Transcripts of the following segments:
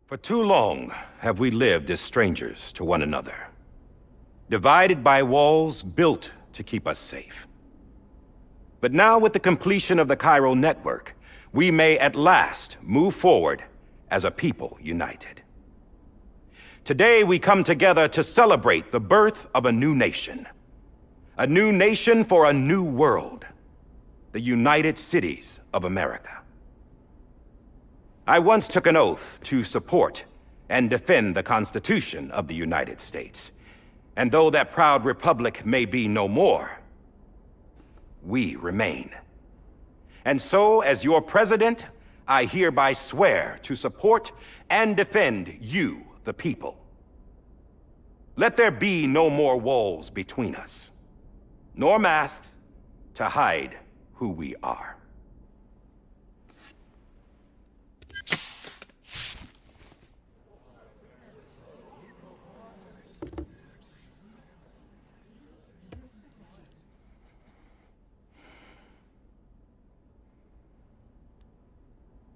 For too long have we lived as strangers to one another, divided by walls built to keep us safe. But now, with the completion of the Cairo network, we may at last move forward as a people united. Today we come together to celebrate the birth of a new nation. A new nation for a new world. The United Cities of America. I once took an oath to support and defend the Constitution of the United States. And though that proud republic may be no more, we remain. And so, as your president, I hereby swear to support and defend you, the people. Let there be no more walls between us, nor masks to hide who we are.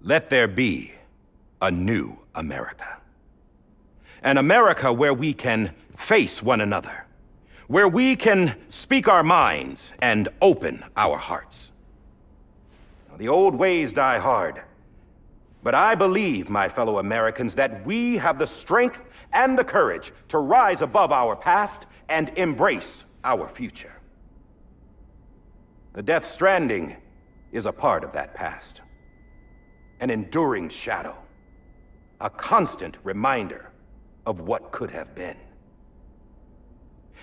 Let there be a new America. An America where we can face one another, where we can speak our minds and open our hearts. Now, the old ways die hard, but I believe, my fellow Americans, that we have the strength and the courage to rise above our past and embrace our future. The Death Stranding is a part of that past. An enduring shadow, a constant reminder of what could have been.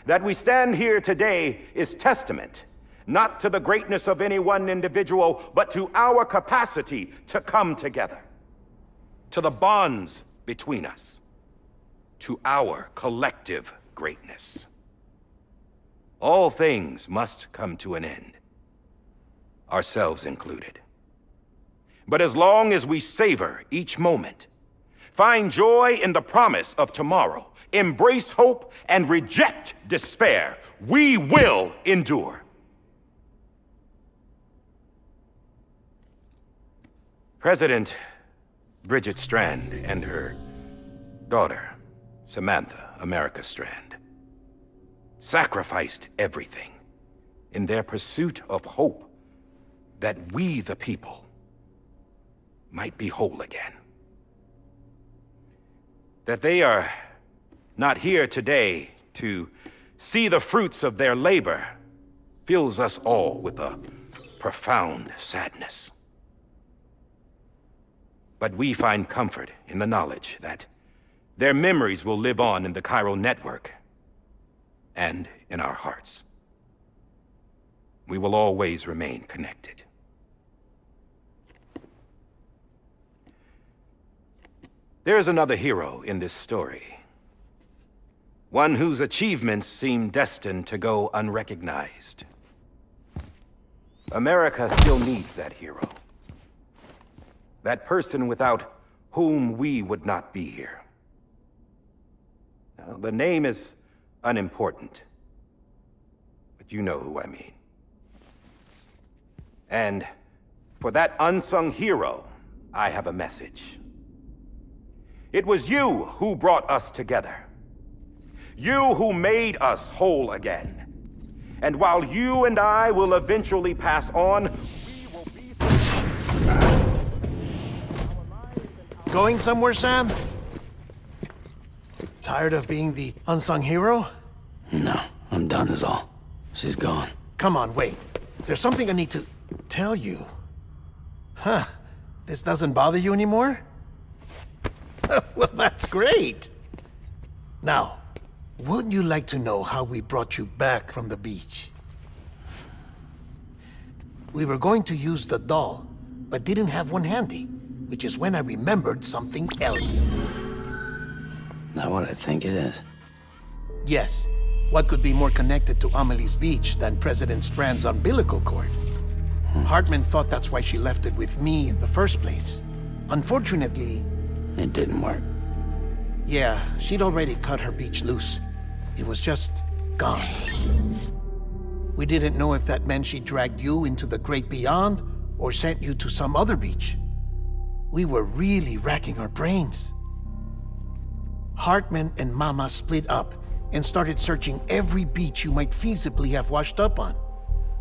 That we stand here today is testament, not to the greatness of any one individual, but to our capacity to come together, to the bonds between us, to our collective greatness. All things must come to an end, ourselves included. But as long as we savor each moment, find joy in the promise of tomorrow, embrace hope, and reject despair, we will endure. President Bridget Strand and her daughter, Samantha America Strand, sacrificed everything in their pursuit of hope that we, the people, might be whole again. That they are not here today to see the fruits of their labor fills us all with a profound sadness. But we find comfort in the knowledge that their memories will live on in the Cairo network and in our hearts. We will always remain connected. There is another hero in this story. One whose achievements seem destined to go unrecognized. America still needs that hero. That person without whom we would not be here. Now, the name is unimportant, but you know who I mean. And for that unsung hero, I have a message. It was you who brought us together. You who made us whole again. And while you and I will eventually pass on, we will be... Going somewhere, Sam? Tired of being the unsung hero? No, I'm done is all. She's gone. Come on, wait. There's something I need to tell you. Huh. This doesn't bother you anymore? Well, that's great. Now, wouldn't you like to know how we brought you back from the beach? We were going to use the doll, but didn't have one handy, which is when I remembered something else. Not what I think it is. Yes. What could be more connected to Amelie's beach than President Strand's umbilical cord? Hartman thought that's why she left it with me in the first place. Unfortunately... It didn't work. Yeah, she'd already cut her beach loose. It was just gone. We didn't know if that meant she dragged you into the great beyond or sent you to some other beach. We were really racking our brains. Hartman and Mama split up and started searching every beach you might feasibly have washed up on.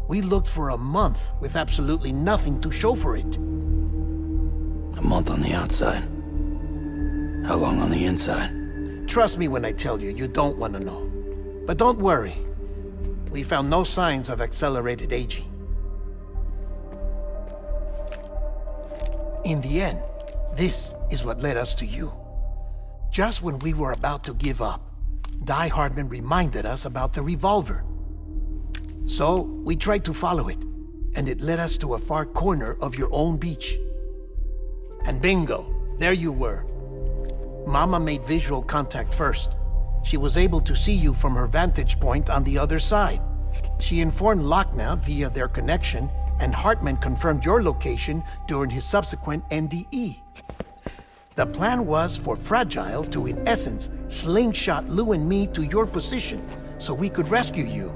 We looked for a month with absolutely nothing to show for it. A month on the outside. How long on the inside? Trust me when I tell you, you don't want to know. But don't worry. We found no signs of accelerated aging. In the end, this is what led us to you. Just when we were about to give up, Die Hardman reminded us about the revolver. So, we tried to follow it, and it led us to a far corner of your own beach. And bingo, there you were. Mama made visual contact first. She was able to see you from her vantage point on the other side. She informed Lochna via their connection, and Hartman confirmed your location during his subsequent NDE. The plan was for Fragile to, in essence, slingshot Lou and me to your position so we could rescue you.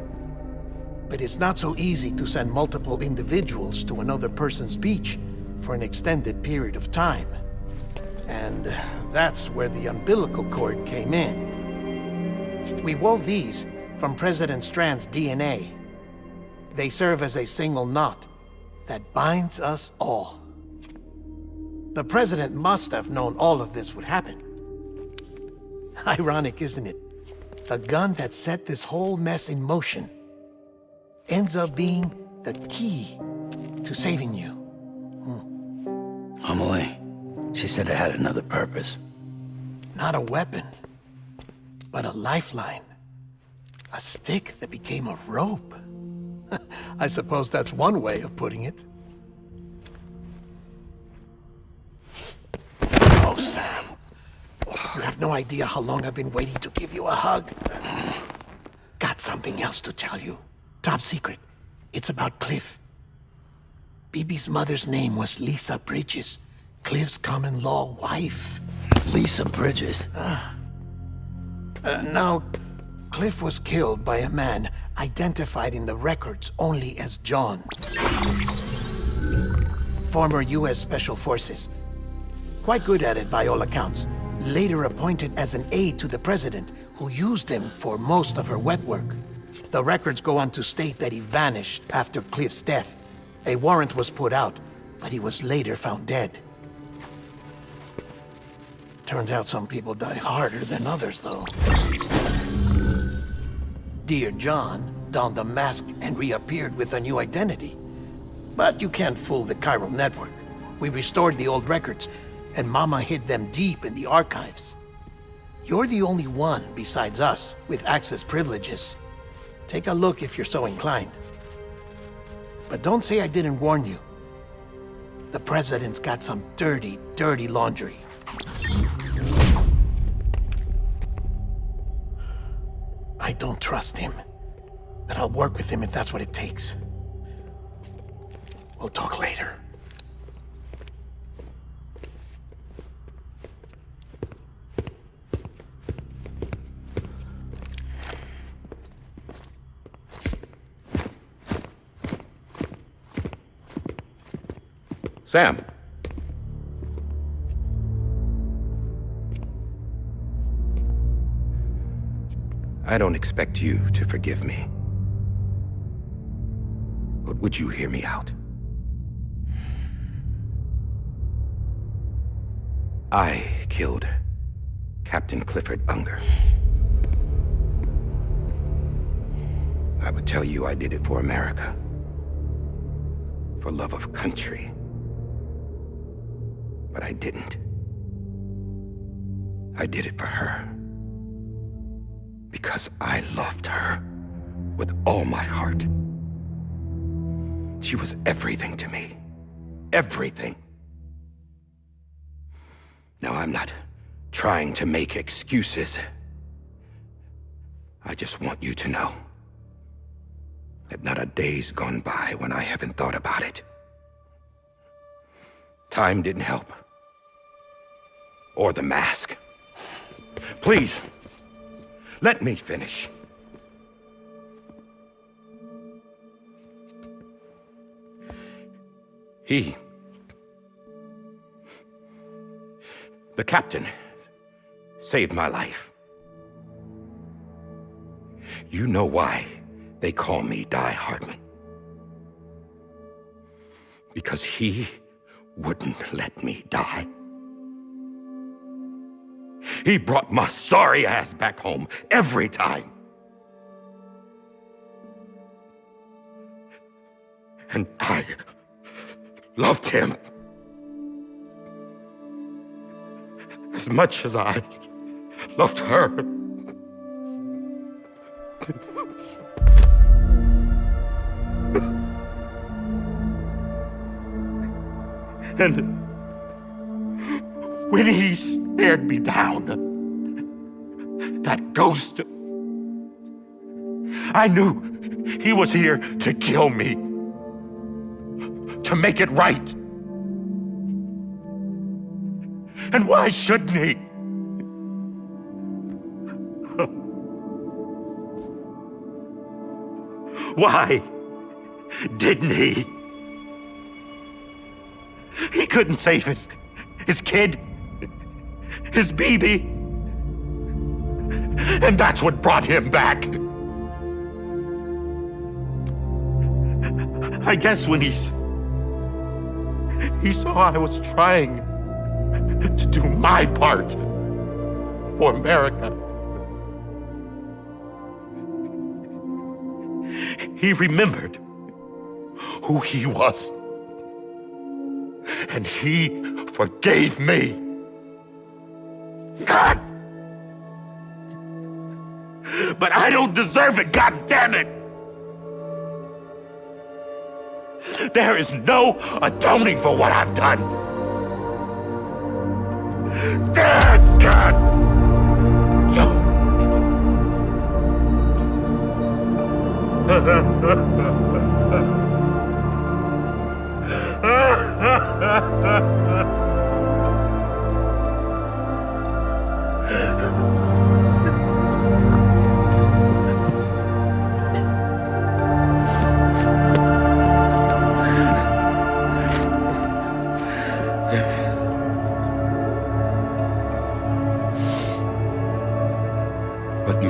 But it's not so easy to send multiple individuals to another person's beach for an extended period of time. And that's where the umbilical cord came in. We wove these from President Strand's DNA. They serve as a single knot that binds us all. The President must have known all of this would happen. Ironic, isn't it? The gun that set this whole mess in motion ends up being the key to saving you. Amelie, she said it had another purpose. Not a weapon, but a lifeline. A stick that became a rope. I suppose that's one way of putting it. Oh, Sam. You have no idea how long I've been waiting to give you a hug. Got something else to tell you. Top secret. It's about Cliff. Bibi's mother's name was Lisa Bridges, Cliff's common-law wife. Lisa Bridges? Now, Cliff was killed by a man identified in the records only as John. Former U.S. Special Forces. Quite good at it by all accounts. Later appointed as an aide to the president, who used him for most of her wet work. The records go on to state that he vanished after Cliff's death. A warrant was put out, but he was later found dead. Turned out some people die harder than others, though. Dear John donned a mask and reappeared with a new identity. But you can't fool the chiral network. We restored the old records, and Mama hid them deep in the archives. You're the only one, besides us, with access privileges. Take a look if you're so inclined. But don't say I didn't warn you. The President's got some dirty, dirty laundry. I don't trust him, but I'll work with him if that's what it takes. We'll talk later. Sam. I don't expect you to forgive me. But would you hear me out? I killed Captain Clifford Unger. I would tell you I did it for America. For love of country. But I didn't. I did it for her. Because I loved her with all my heart. She was everything to me. Everything. Now, I'm not trying to make excuses. I just want you to know that not a day's gone by when I haven't thought about it. Time didn't help. Or the mask. Please, let me finish. The captain saved my life. You know why they call me Die Hardman. Because he wouldn't let me die. He brought my sorry ass back home every time. And I loved him as much as I loved her. And when he stared me down, that ghost, I knew he was here to kill me, to make it right. And why shouldn't he? Why didn't he? He couldn't save his kid, his baby. And that's what brought him back. I guess when he saw I was trying to do my part for America, he remembered who he was. And he forgave me. God! But I don't deserve it, God damn it! There is no atoning for what I've done. God! But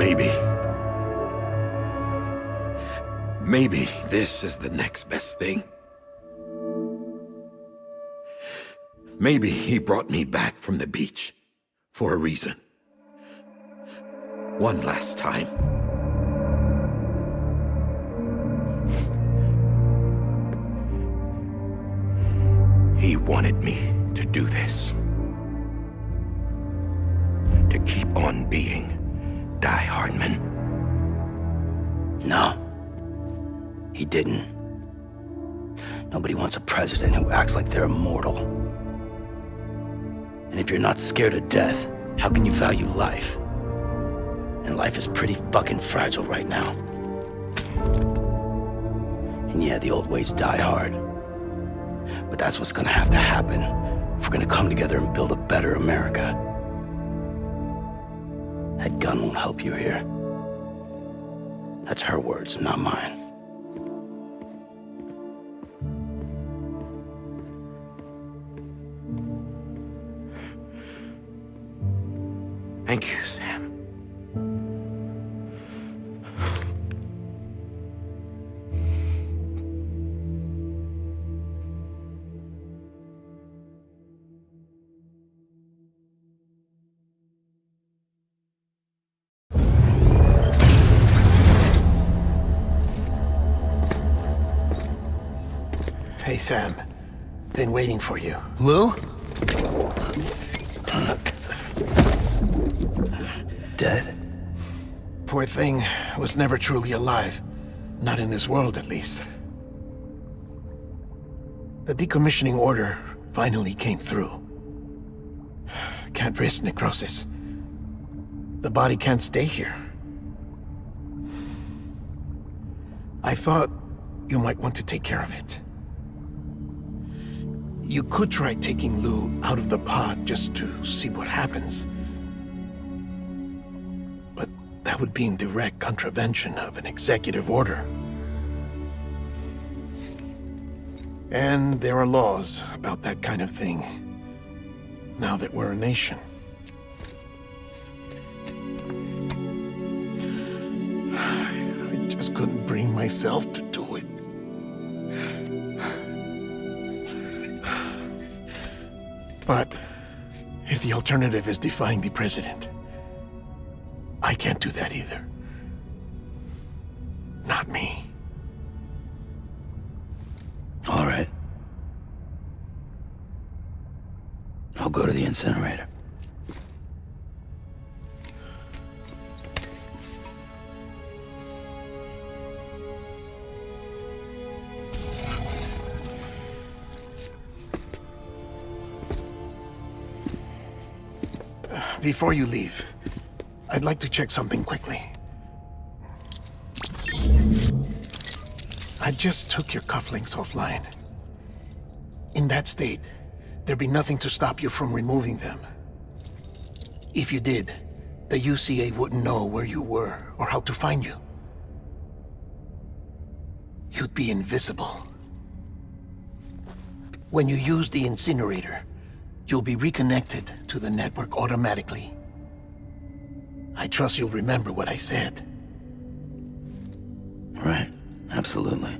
maybe this is the next best thing. Maybe he brought me back from the beach for a reason. One last time. He wanted me to do this. To keep on being Die Hardman. No, he didn't. Nobody wants a president who acts like they're immortal. And if you're not scared of death, how can you value life? And life is pretty fucking fragile right now. And yeah, the old ways die hard. But that's what's gonna have to happen if we're gonna come together and build a better America. That gun won't help you here. That's her words, not mine. Thank you, Sam. Hey, Sam. Been waiting for you. Lou? Dead? Poor thing was never truly alive. Not in this world, at least. The decommissioning order finally came through. Can't risk necrosis. The body can't stay here. I thought you might want to take care of it. You could try taking Lou out of the pod just to see what happens. But that would be in direct contravention of an executive order. And there are laws about that kind of thing, now that we're a nation. just couldn't bring myself to do it. But if the alternative is defying the president, I can't do that either. Not me. All right. I'll go to the incinerator. Before you leave, I'd like to check something quickly. I just took your cufflinks offline. In that state, there'd be nothing to stop you from removing them. If you did, the UCA wouldn't know where you were or how to find you. You'd be invisible. When you use the incinerator, you'll be reconnected to the network automatically. I trust you'll remember what I said. Right. Absolutely.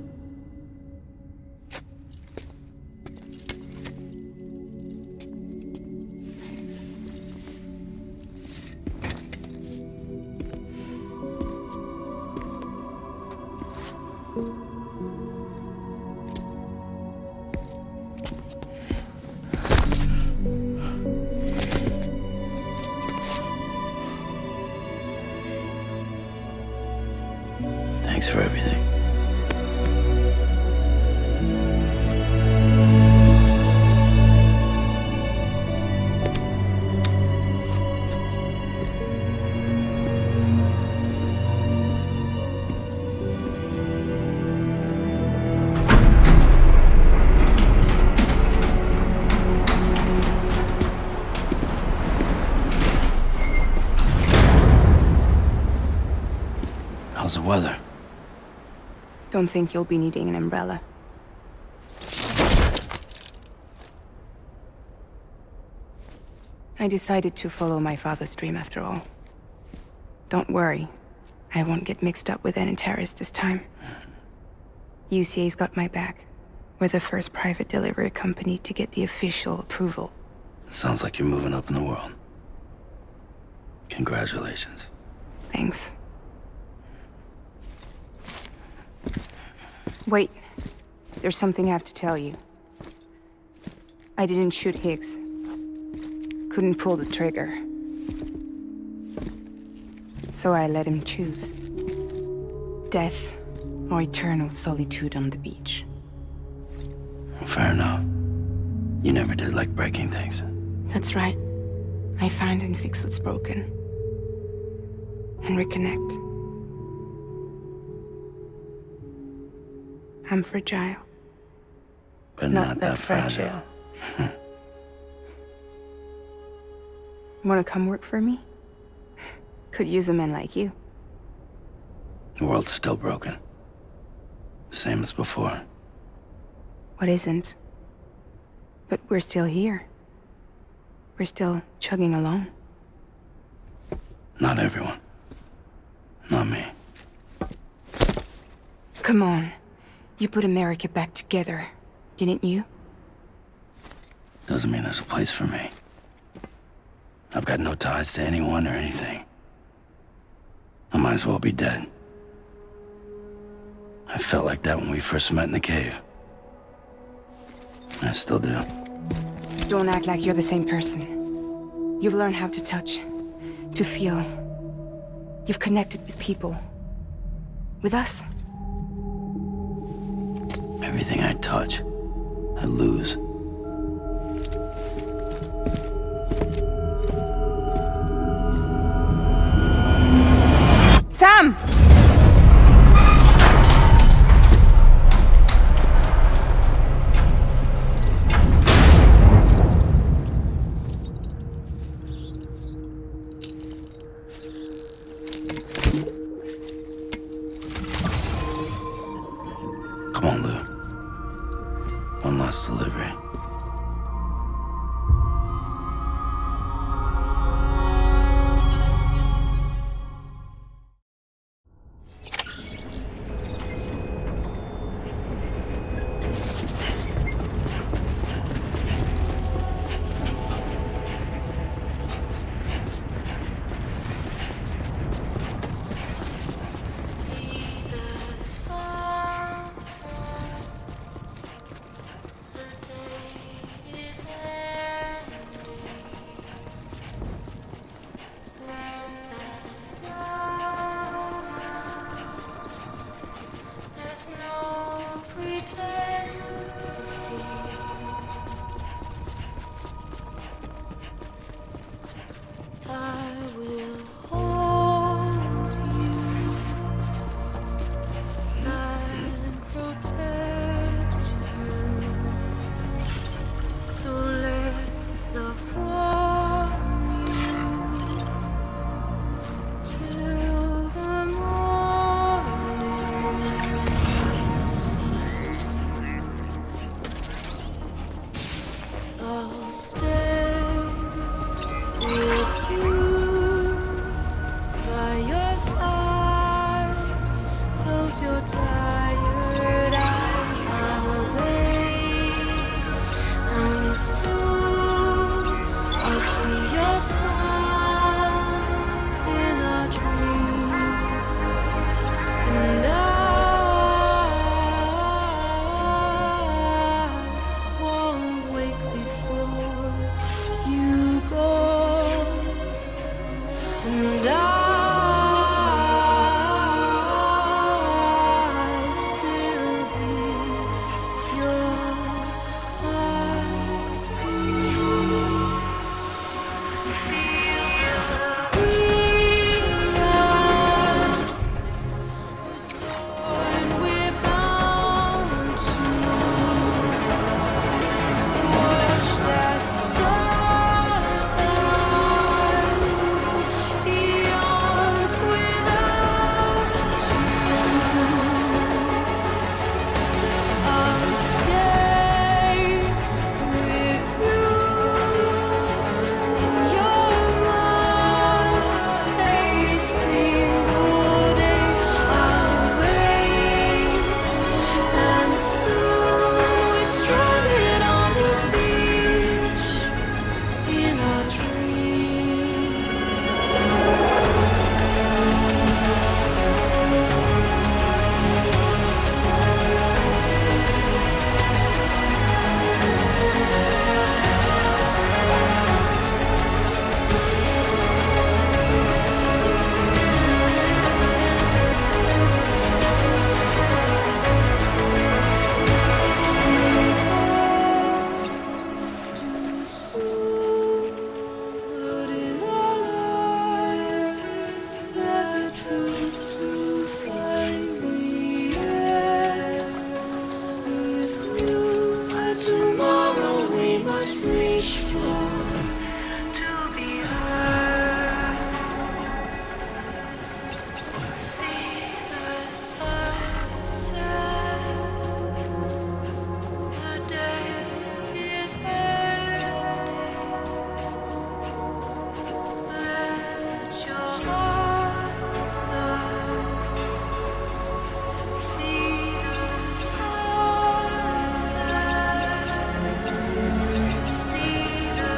Thanks for everything. How's the weather? Don't think you'll be needing an umbrella. I decided to follow my father's dream after all. Don't worry, I won't get mixed up with any terrorists this time. UCA's got my back. We're the first private delivery company to get the official approval. Sounds like you're moving up in the world. Congratulations. Thanks. Wait. There's something I have to tell you. I didn't shoot Higgs. Couldn't pull the trigger. So I let him choose. Death or eternal solitude on the beach. Fair enough. You never did like breaking things. That's right. I find and fix what's broken. And reconnect. I'm fragile. But not that fragile. Wanna come work for me? Could use a man like you. The world's still broken. Same as before. What isn't? But we're still here. We're still chugging along. Not everyone. Not me. Come on. You put America back together, didn't you? Doesn't mean there's a place for me. I've got no ties to anyone or anything. I might as well be dead. I felt like that when we first met in the cave. I still do. Don't act like you're the same person. You've learned how to touch, to feel. You've connected with people. With us. Everything I touch, I lose. Sam! Come on, Lou. One last delivery. I will hold you and protect you. So let the from you till the morning. I'll stay with you by your side. Close your tired eyes. I'll wait, and soon I'll see your smile in a dream, and I won't wake before you go, and I'll still be your heartbeat. We're bound to watch that starlight eons without you. I'll stay with you in your mind every single day. I'll wait, and soon we're stranded on the beach in a dream. Too soon, but in our lives there's a truth to find. The end is new, and tomorrow we must reach for to be heard. See the sunset. The day is ending. Let your heart start. See the sunset. See the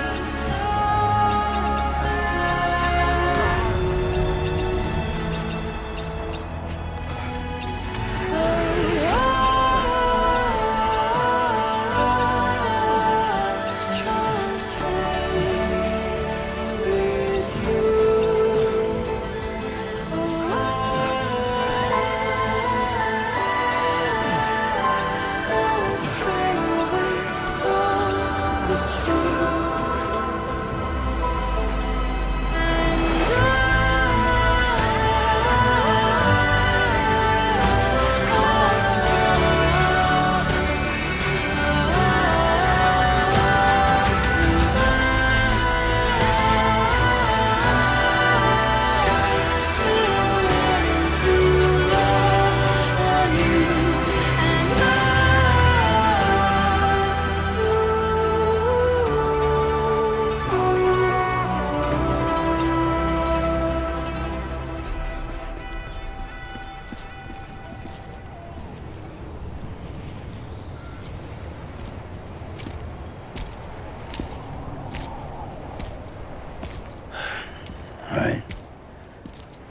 All right.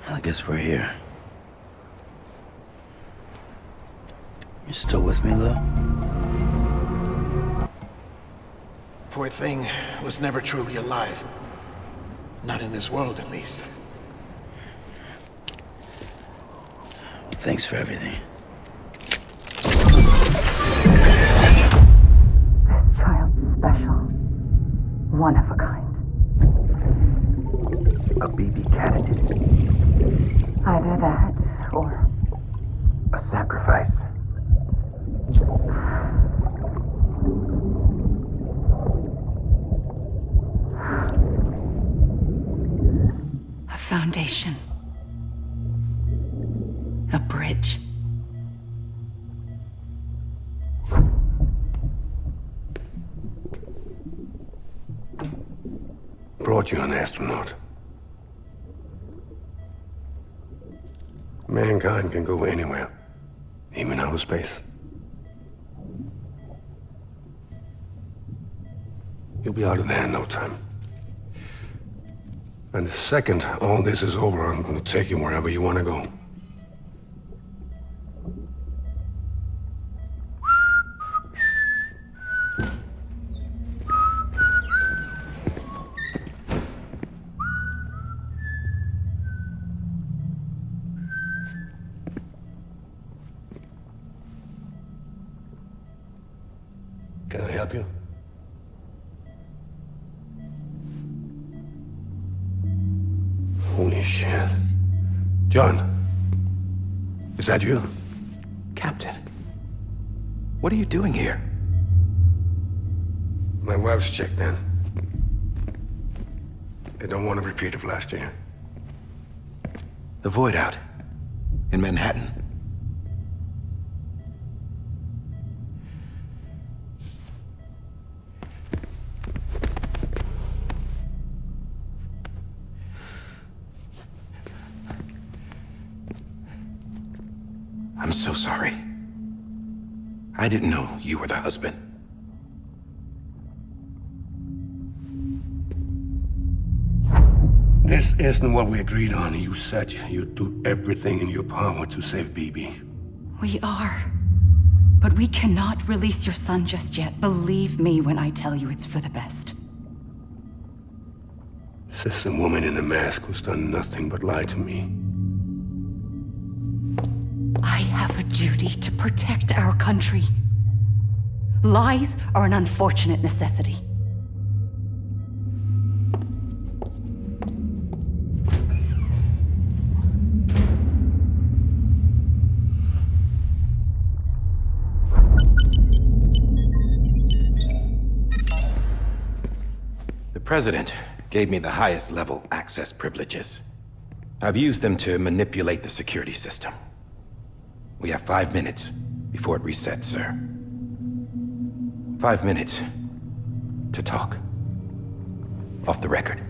Well, I guess we're here. You still with me, Lou? Poor thing was never truly alive. Not in this world, at least. Thanks for everything. Child's special. One of a kind. a BB candidate. Either that, or A sacrifice. a foundation. A bridge. Brought you an astronaut. Mankind can go anywhere, even outer space. You'll be out of there in no time. And the second all this is over, I'm gonna take you wherever you wanna go. Can I help you? Holy shit. John, is that you? Captain, what are you doing here? My wife's checked in. They don't want a repeat of last year. The Void Out in Manhattan. I'm so sorry. I didn't know you were the husband. This isn't what we agreed on. You said you'd do everything in your power to save BB. We are. But we cannot release your son just yet. Believe me when I tell you it's for the best. This is a woman in a mask who's done nothing but lie to me. I have a duty to protect our country. Lies are an unfortunate necessity. The President gave me the highest level access privileges. I've used them to manipulate the security system. We have 5 minutes before it resets, sir. 5 minutes to talk. Off the record.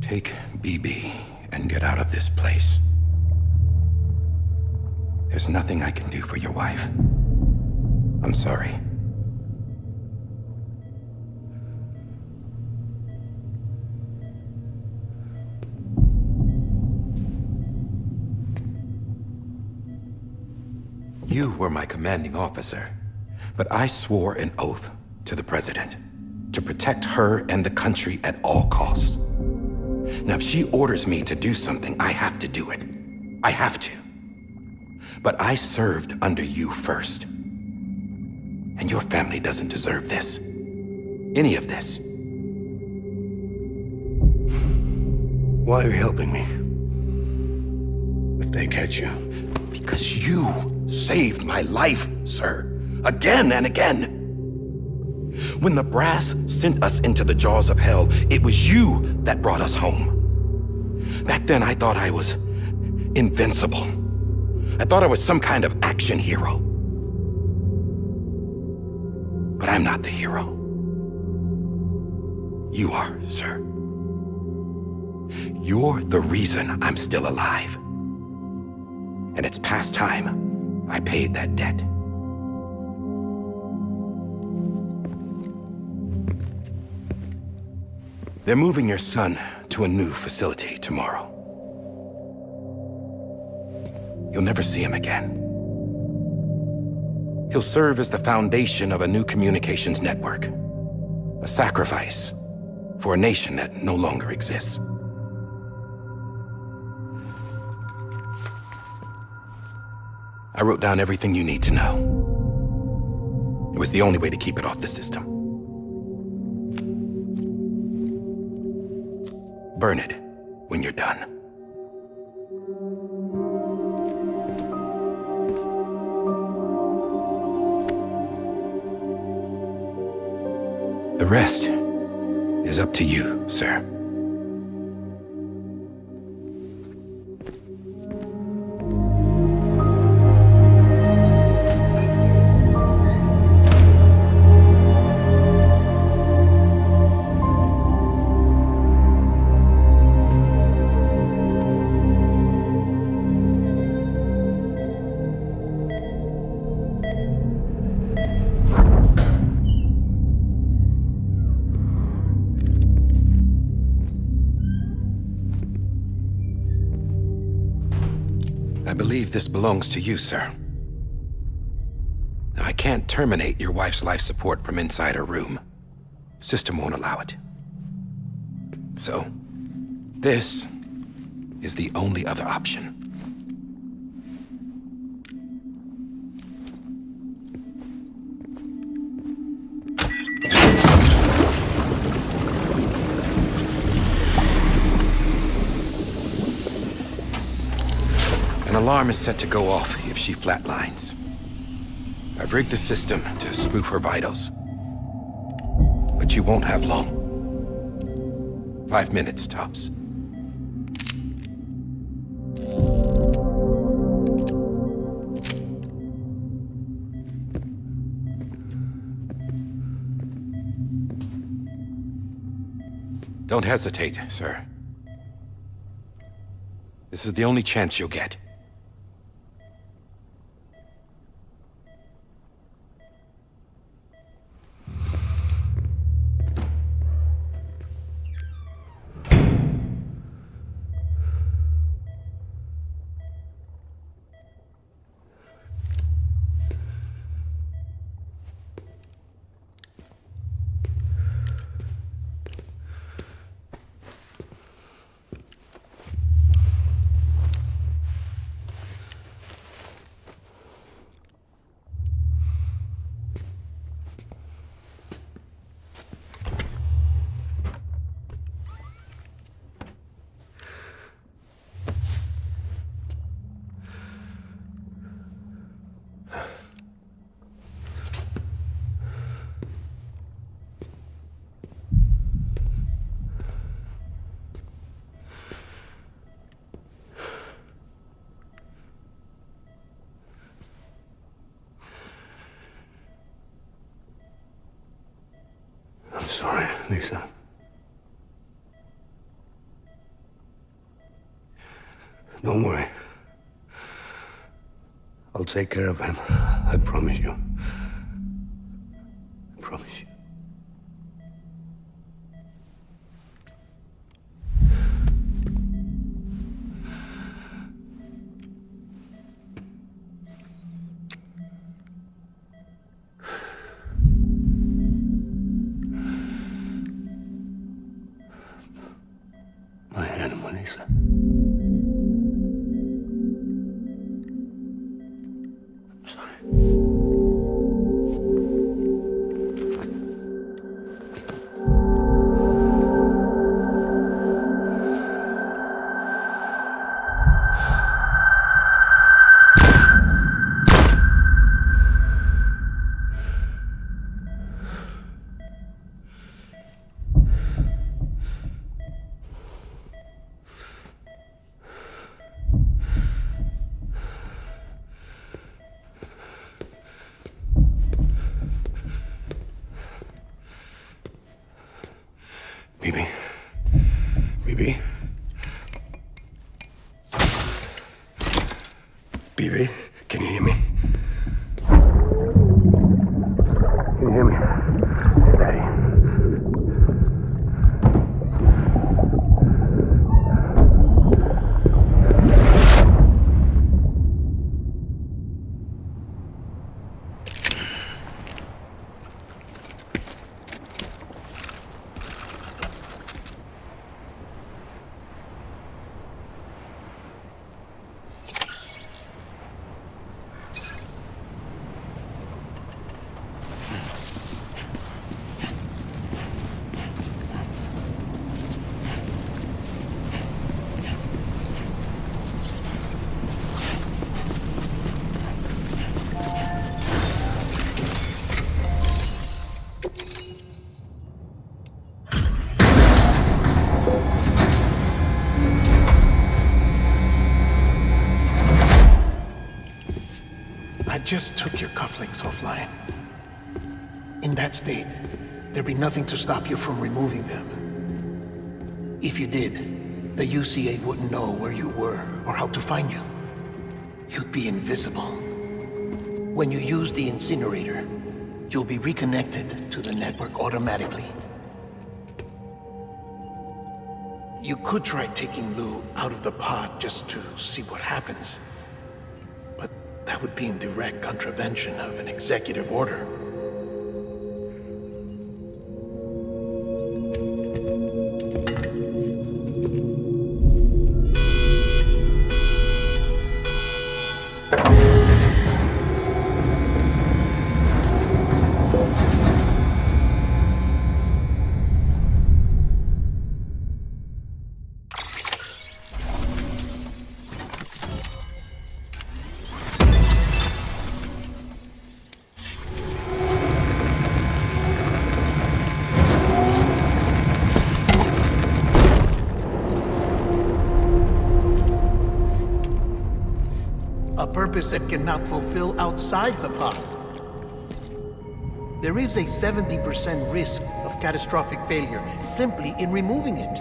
Take BB and get out of this place. There's nothing I can do for your wife. I'm sorry. You were my commanding officer, but I swore an oath to the President to protect her and the country at all costs. Now, if she orders me to do something, I have to do it. I have to. But I served under you first. And your family doesn't deserve this. Any of this. Why are you helping me? If they catch you. Because you saved my life, sir. Again and again. When the brass sent us into the jaws of hell, it was you that brought us home. Back then, I thought I was invincible. I thought I was some kind of action hero. But I'm not the hero. You are, sir. You're the reason I'm still alive. And it's past time I paid that debt. They're moving your son to a new facility tomorrow. You'll never see him again. He'll serve as the foundation of a new communications network. A sacrifice for a nation that no longer exists. I wrote down everything you need to know. It was the only way to keep it off the system. Burn it when you're done. The rest is up to you, sir. I believe this belongs to you, sir. I can't terminate your wife's life support from inside her room. System won't allow it. So, this is the only other option. An alarm is set to go off if she flatlines. I've rigged the system to spoof her vitals. But you won't have long. 5 minutes, tops. Don't hesitate, sir. This is the only chance you'll get. I'm sorry, Lisa. Don't worry. I'll take care of him. I promise you. I promise you. My animal, Lisa. I'm sorry. just took your cufflinks offline. In that state, there'd be nothing to stop you from removing them. If you did, the UCA wouldn't know where you were or how to find you. You'd be invisible. When you use the incinerator, you'll be reconnected to the network automatically. You could try taking Lou out of the pod just to see what happens. But that would be in direct contravention of an executive order. A purpose that cannot fulfill outside the pod. There is a 70% risk of catastrophic failure simply in removing it.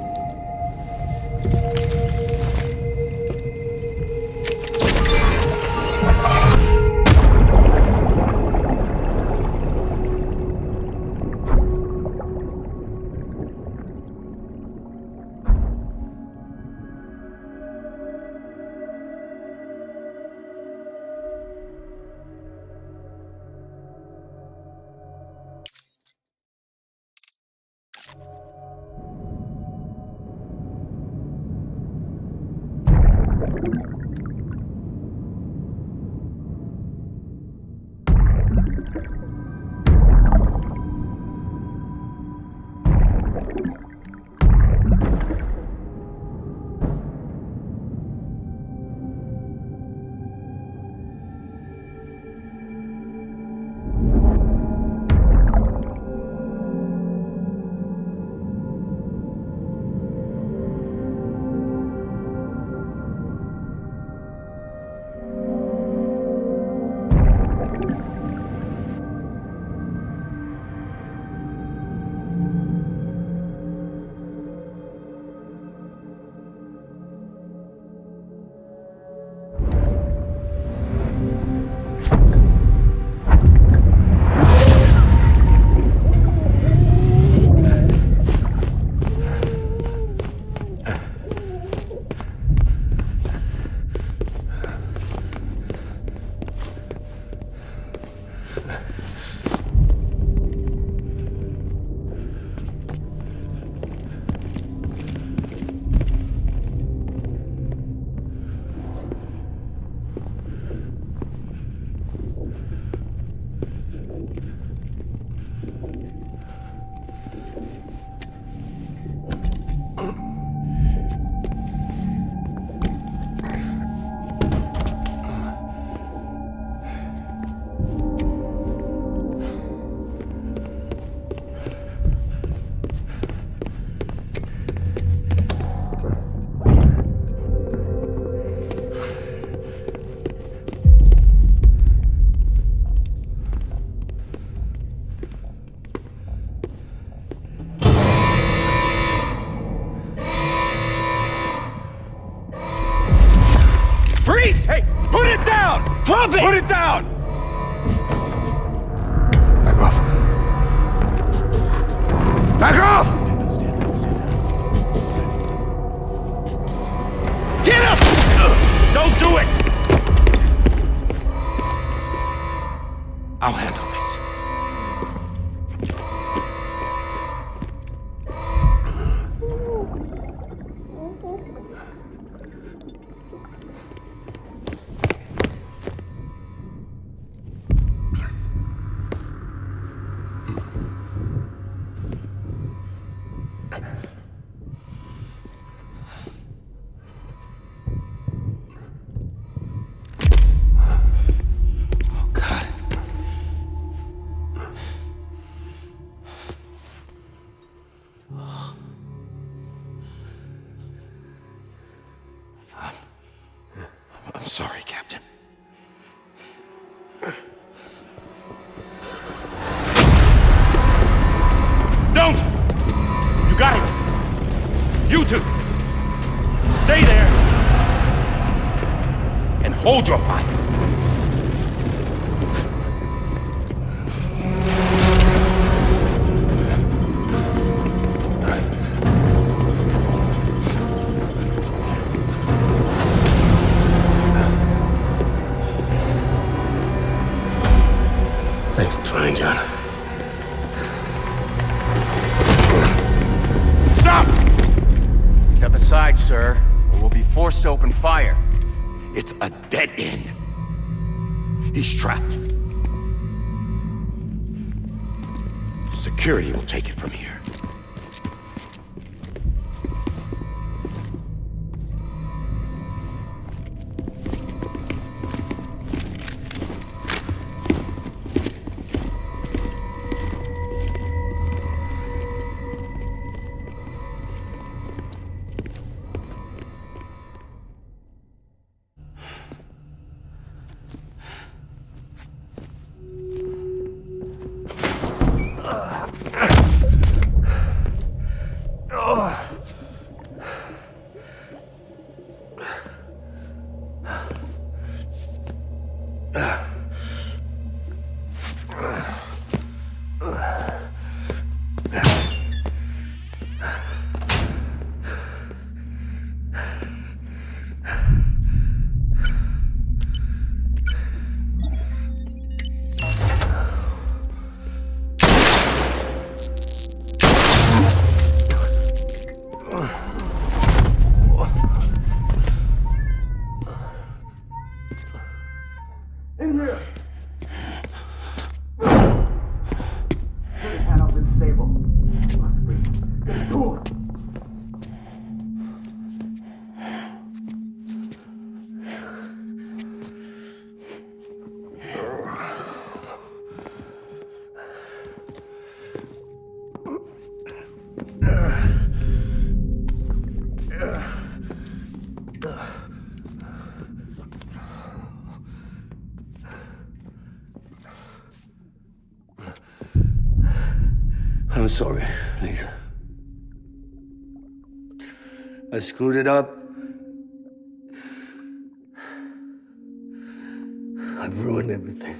Freeze! Hey, put it down! Drop it! Put it down! Back off. Back off! Get up! Don't do it! I'll handle this. I'm sorry, Captain. hold your fire. Thanks for trying, John. Stop! Step aside, sir, or we'll be forced to open fire. It's a dead end. He's trapped. Security will take it from here. I'm sorry, Lisa. I screwed it up. I've ruined everything.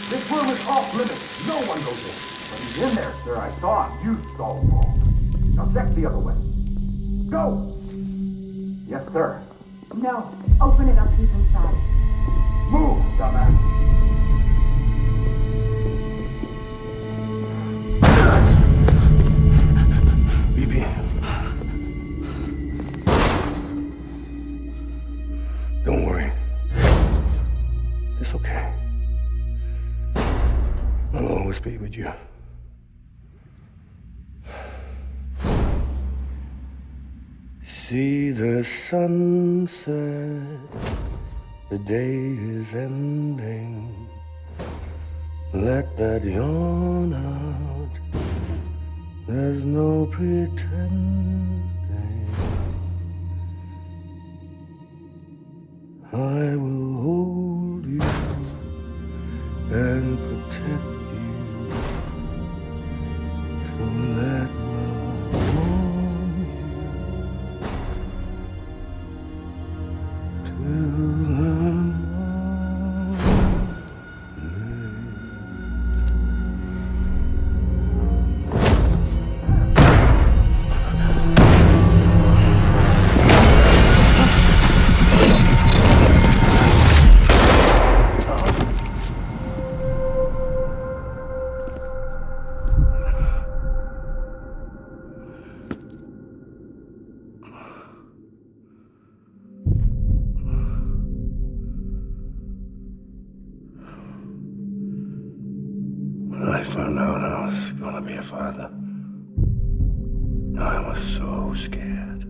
This room is off limits. No one goes in. But he's in there, sir. I saw him. You saw him all. Now check the other way. Go! Yes, sir. No. Open it up. He's inside. Move, dumbass. Bibi. Don't worry. It's okay. I'll always be with you. See the sunset. The day is ending. Let that yawn out. There's no pretending. I will hold you and protect you. So let love warm you till the When I found out I was gonna be a father, I was so scared.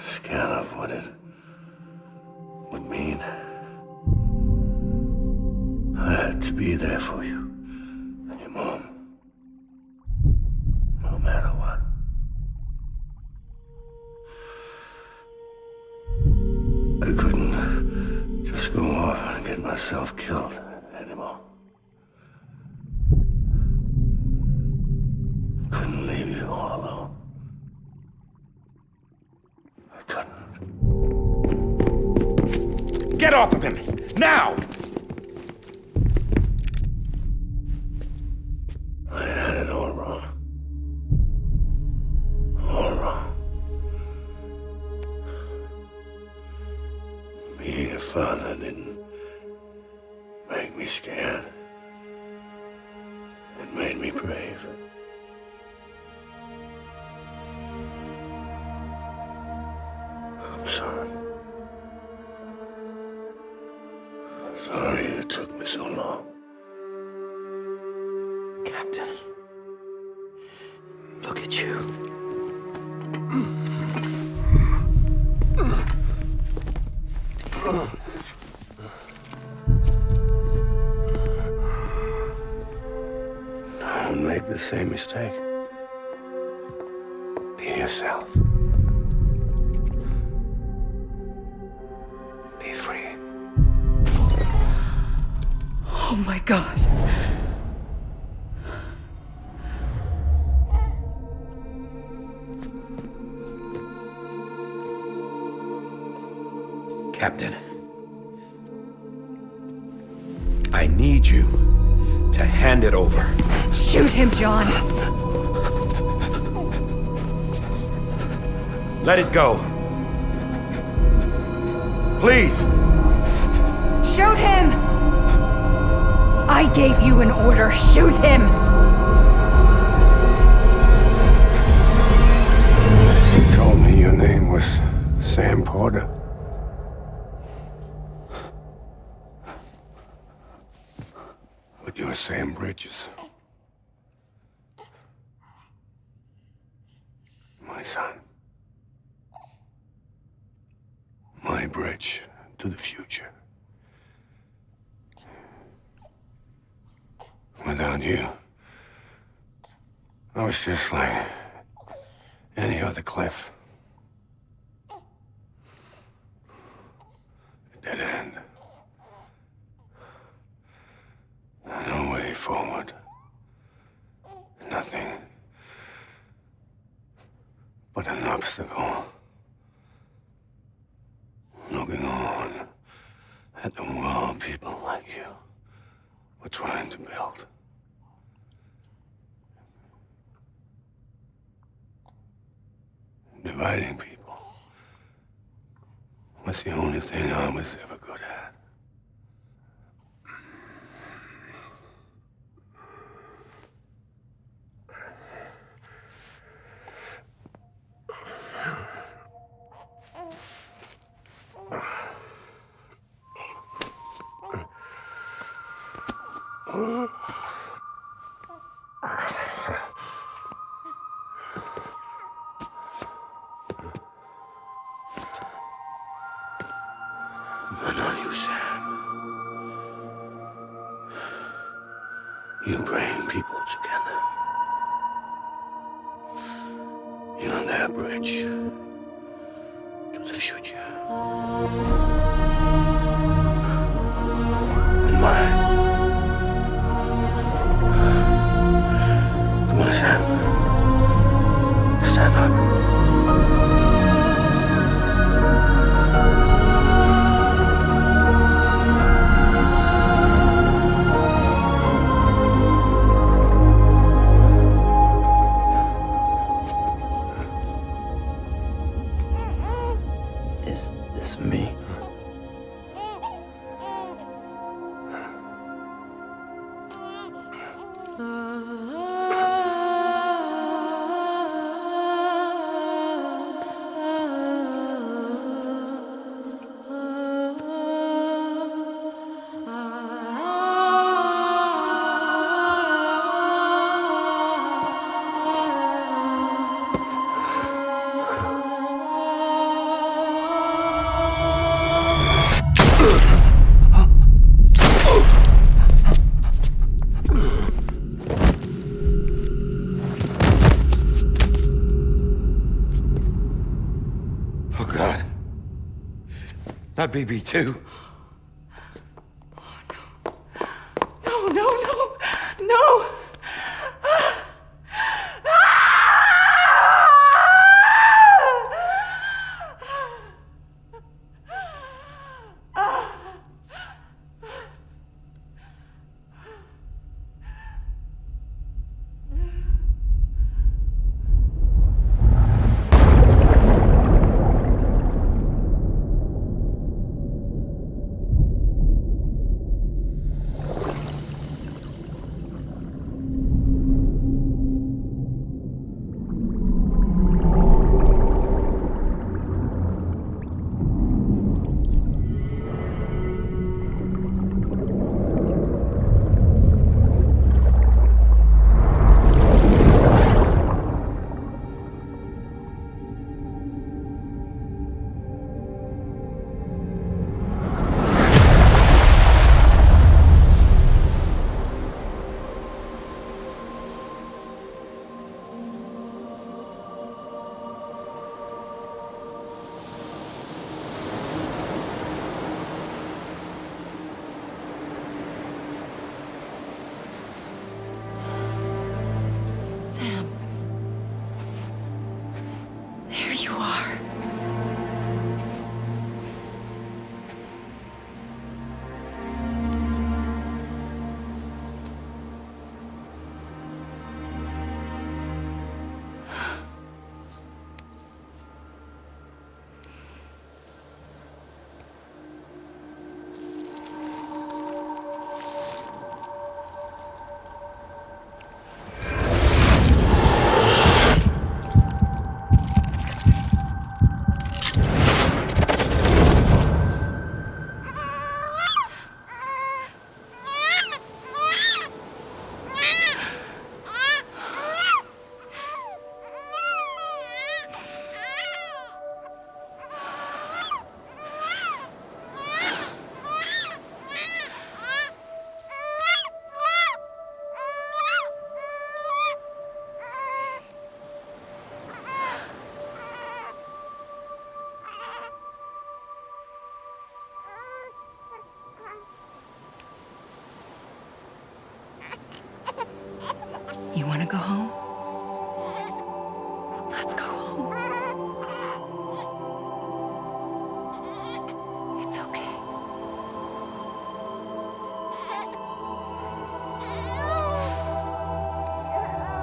Scared of what it would mean. I had to be there for you and your mom, no matter what. I couldn't just go off and get myself killed couldn't. Get off of him! Now! I had it all wrong. All wrong. Being a father didn't make me scared. It made me brave. I'm sorry. Sorry it took me so long. Captain, look at you. Don't make the same mistake. Be yourself. Be free. Oh my God. Captain, I need you to hand it over. Shoot him, John. Let it go. Please. Shoot him! I gave you an order. Shoot him! You told me your name was Sam Porter. But you're Sam Bridges. My son. My bridge to the future. Without you, I was just like any other Cliff. A dead end. No way forward. Nothing but an obstacle. Looking on at the world people like you were trying to build. Dividing people was the only thing I was ever good at. But not you, Sam. You bring people together. You're their bridge to the future. And mine. Come on, Sam. Stand up. Is this me? Oh, God. Not BB2. No, no, no, no!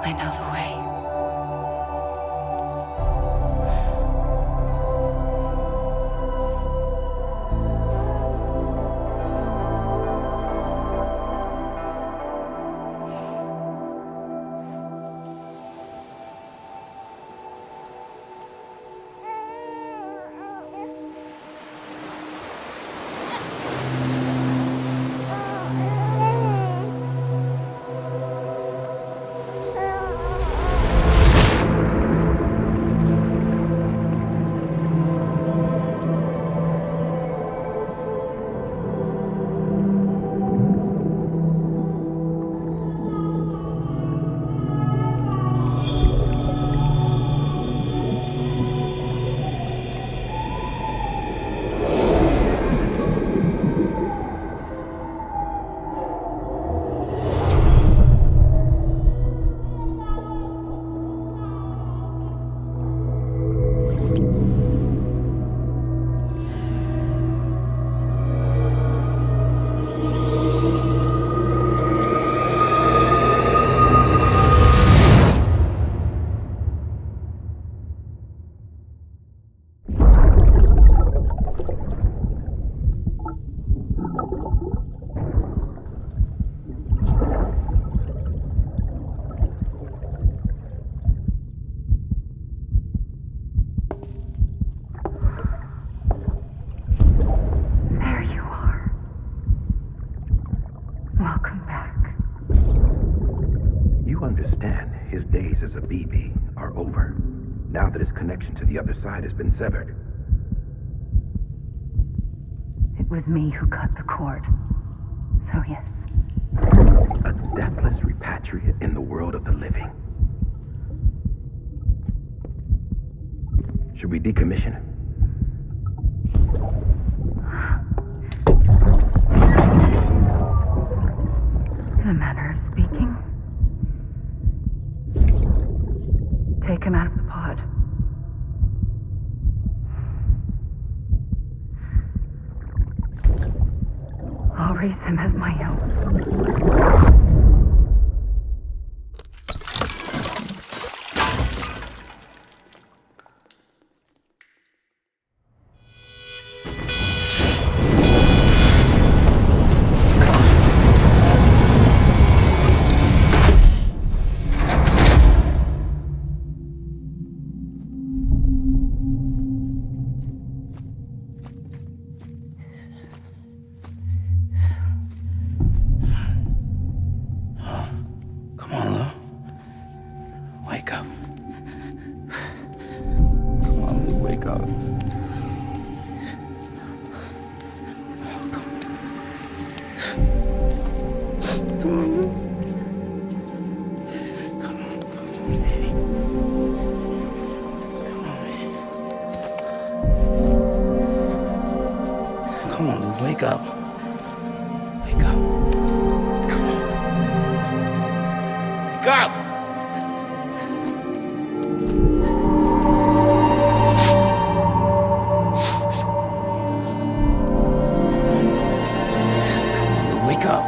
I know the way. There you are. Welcome back. You understand his days as a BB are over, now that his connection to the other side has been severed. It was me who cut the cord. So yes. A deathless repatriate in the world of the living. Should we decommission him? In a manner of speaking. Take him out of the pod. I'll raise him as my own. Come on, Lou. Wake up. Come on, Lou, wake up. Come on, Lou. Come on, baby. Come on, baby. Come on, Lou, wake up. Wake up. Come on. Wake up! Wake up.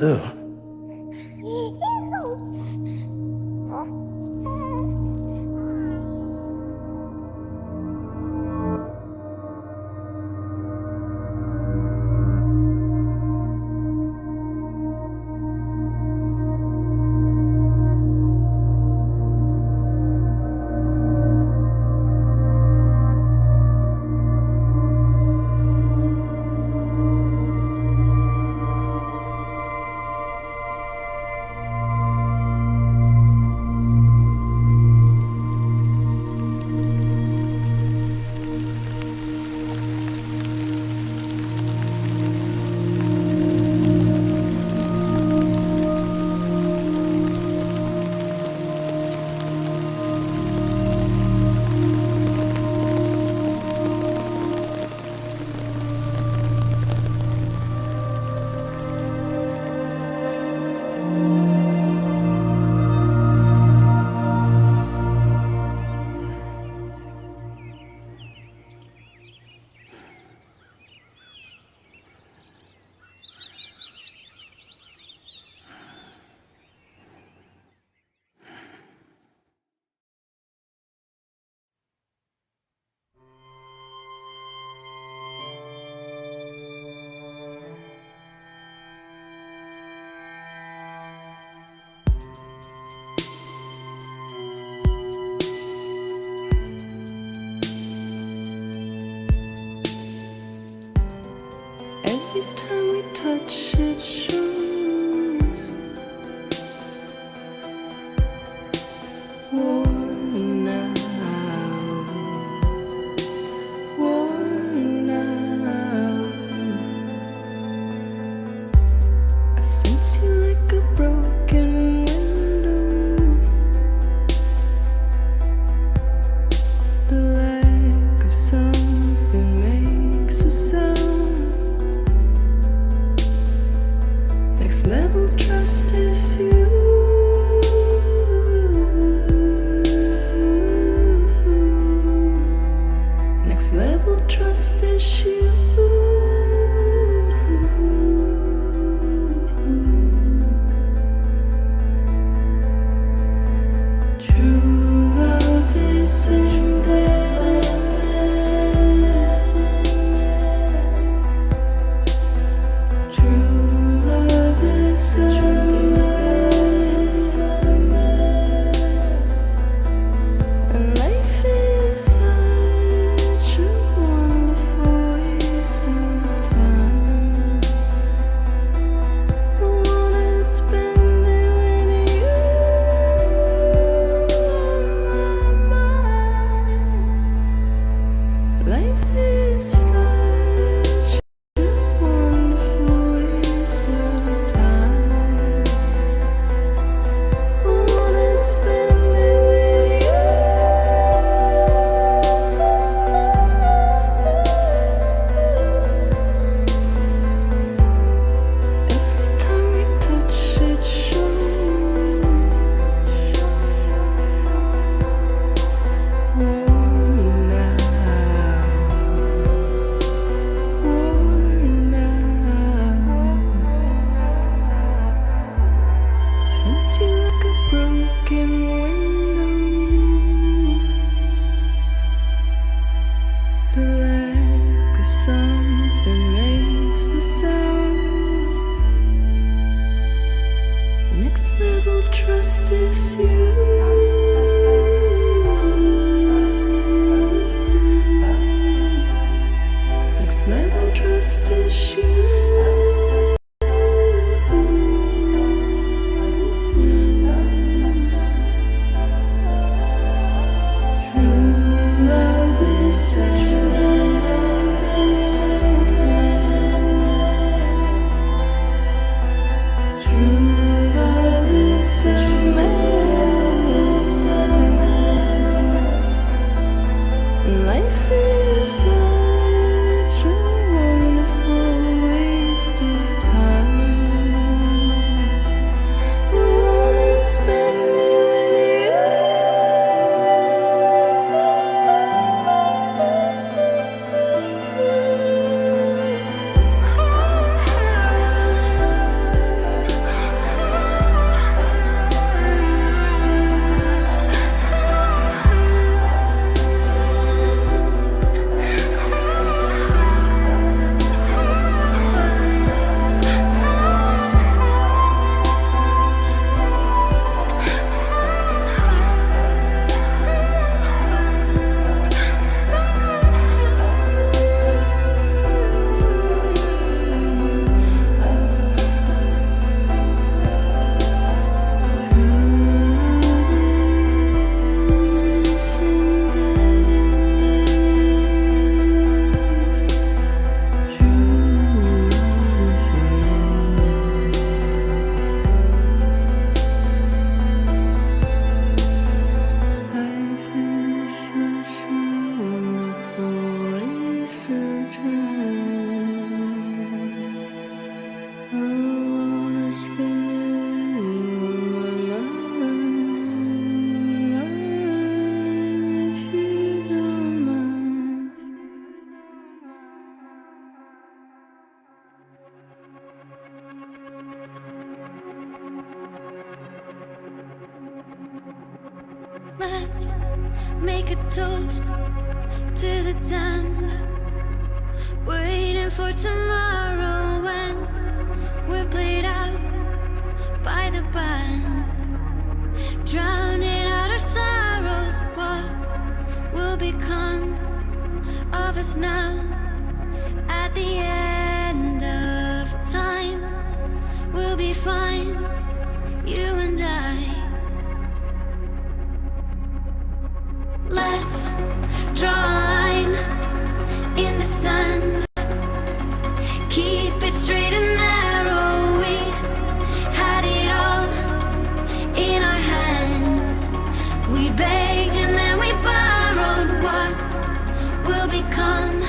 Lou. Next level trust issue. True love is endless. True love is endless. And life is such a wonderful waste of time. I wanna spend it with you on my mind. Life is such a wonderful waste of time. I wanna spend it with you. Every time we touch, it shows. Worn out. Since you like a broken window, the lack of something makes the sound. Next level trust is you. Next level trust is you. True love is endless. True love is endless. Life is such a wonderful waste of time. I wanna spend it with Let's make a toast to the damned, waiting for tomorrow when we're played out by the band, drowning out our sorrows. What will become of us now at the end of time? We'll be fine, you and I. Let's draw a line in the sand. Keep it straight and narrow. We had it all in our hands. We begged and then we borrowed. What will become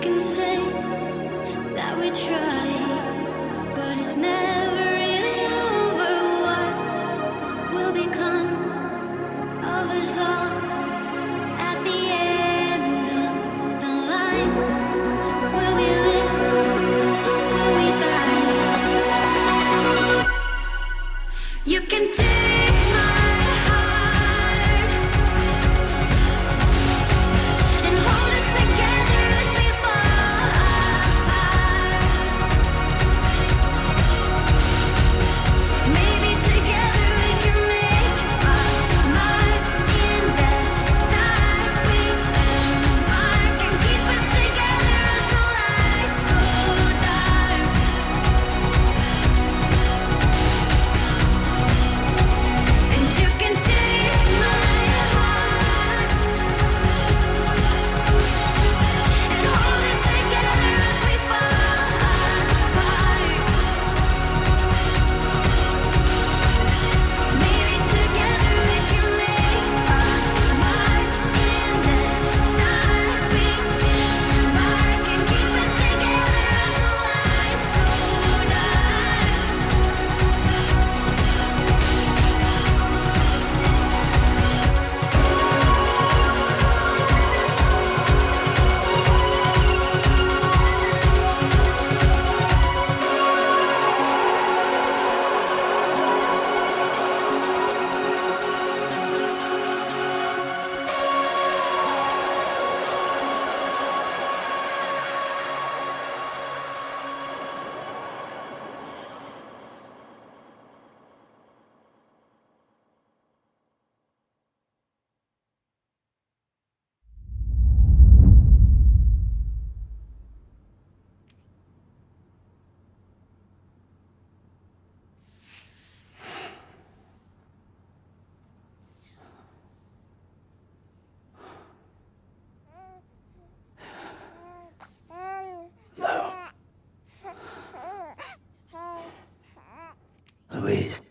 can say that we tried, but it's never really over. What will become of us all at the end of the line? Will we live? Will we die? You can take my heart and hold it together as we fall apart. Maybe together we can make our mark in the stars. We embark and keep us together until lights go dark. And you can take my heart and hold it together as we fall apart. Maybe together we can make our mark in the stars. We embark and keep us together until lights go Louise.